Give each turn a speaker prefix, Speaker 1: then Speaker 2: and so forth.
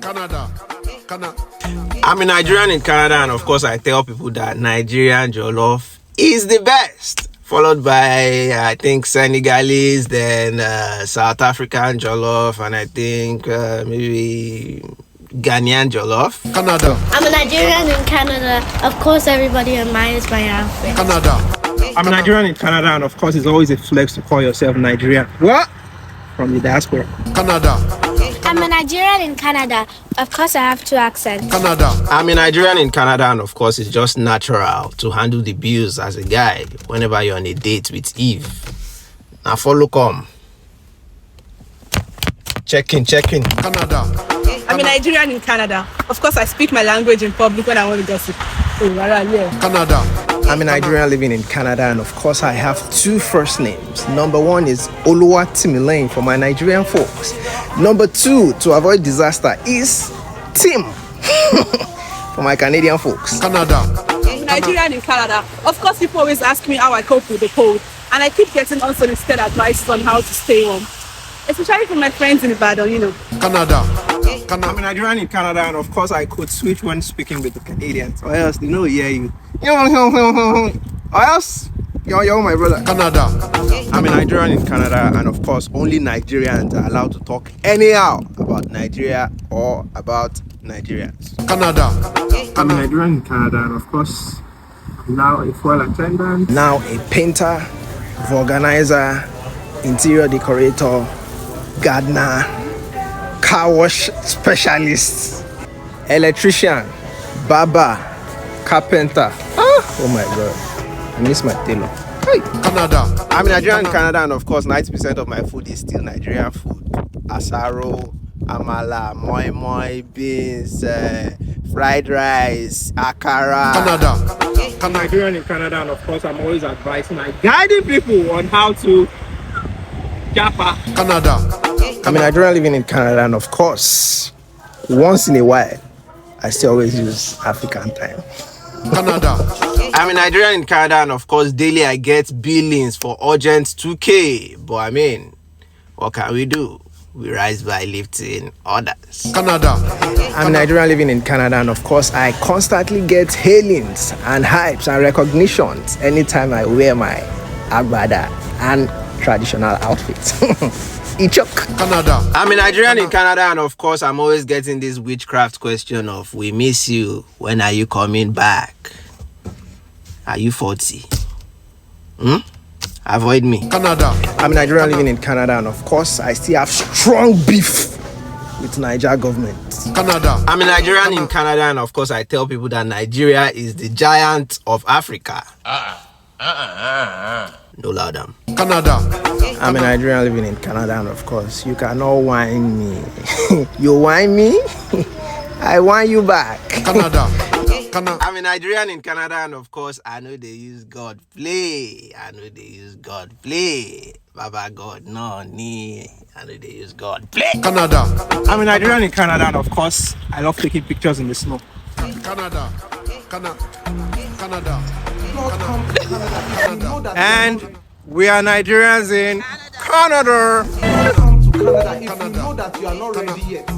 Speaker 1: Canada.
Speaker 2: I'm a Nigerian in Canada, and of course I tell people that Nigerian jollof is the best, followed by I think Senegalese, then South African jollof, and I think maybe Ghanaian jollof.
Speaker 1: Canada.
Speaker 3: I'm a Nigerian in Canada. Of course everybody admires my outfit.
Speaker 1: Canada.
Speaker 4: I'm a Nigerian in Canada, and of course it's always a flex to call yourself Nigerian. What? From the diaspora.
Speaker 1: Canada.
Speaker 3: I'm a Nigerian in Canada. Of course I have 2 accents.
Speaker 1: Canada.
Speaker 2: I'm a Nigerian in Canada, and of course it's just natural to handle the bills as a guy whenever you're on a date with Eve. Now follow come. Check in.
Speaker 1: Canada.
Speaker 5: I'm a Nigerian in Canada. Of course, I speak my language in public when I want to gossip.
Speaker 1: Canada.
Speaker 4: I'm a Nigerian living in Canada, and of course I have 2 first names. Number 1 is 𝗏𝗏𝒊𝒊𝒏𝒏 for my Nigerian folks. Number 2, to avoid disaster, is Tim for my Canadian folks.
Speaker 1: Canada.
Speaker 5: I'm a Nigerian in Canada. Of course, people always ask me how I cope with the cold, and I keep getting unsolicited advice on how to stay warm, especially from my friends in Ibadan, you know.
Speaker 1: Canada.
Speaker 4: I'm a Nigerian in Canada, and of course I could switch when speaking with the Canadians, or else they know hear you. Or else, yo, my brother.
Speaker 1: Canada.
Speaker 2: I'm a Nigerian in Canada, and of course only Nigerians are allowed to talk anyhow about Nigeria or about Nigerians.
Speaker 1: Canada.
Speaker 4: I'm a Nigerian in Canada, and of course I'm now a fuel attendant, now a painter, organizer, interior decorator, gardener, car wash specialist, electrician, barber, carpenter. Oh my god, I miss my tailor. Hey.
Speaker 1: Canada.
Speaker 2: I'm a Nigerian in Canada, and of course 90% of my food is still Nigerian food. Asaro, amala, moi, beans, fried rice, akara.
Speaker 1: Canada.
Speaker 4: I'm Nigerian in Canada, and of course I'm always advising and guiding people on how to japa.
Speaker 1: Canada.
Speaker 4: I'm a Nigerian living in Canada, and of course once in a while I still always use African time.
Speaker 1: Canada.
Speaker 2: I'm a Nigerian in Canada, and of course daily I get billings for urgent 2K. But I mean, what can we do? We rise by lifting others.
Speaker 1: Canada.
Speaker 4: I'm a Nigerian living in Canada, and of course I constantly get hailings and hypes and recognitions anytime I wear my agbada and traditional outfits. Ichok.
Speaker 1: Canada.
Speaker 2: I'm a Nigerian in Canada, and of course I'm always getting this witchcraft question of we miss you, when are you coming back? Are you 40? Avoid me.
Speaker 1: Canada.
Speaker 4: I'm a Nigerian living in Canada, and of course I still have strong beef with Niger government.
Speaker 1: Canada.
Speaker 2: I'm a Nigerian in Canada, and of course I tell people that Nigeria is the giant of Africa. No louder.
Speaker 1: Canada.
Speaker 4: I'm a Nigerian living in Canada, and of course you cannot whine me. You whine me, I whine you back.
Speaker 1: Canada.
Speaker 2: I'm a Nigerian in Canada, and of course I know they use God play. Baba God, no, ni. I know they use God play.
Speaker 1: Canada.
Speaker 4: I'm a Nigerian in Canada, and of course I love taking pictures in the snow.
Speaker 1: Canada.
Speaker 4: And we are Nigerians in Canada.
Speaker 1: Canada. If you know that you are not ready yet,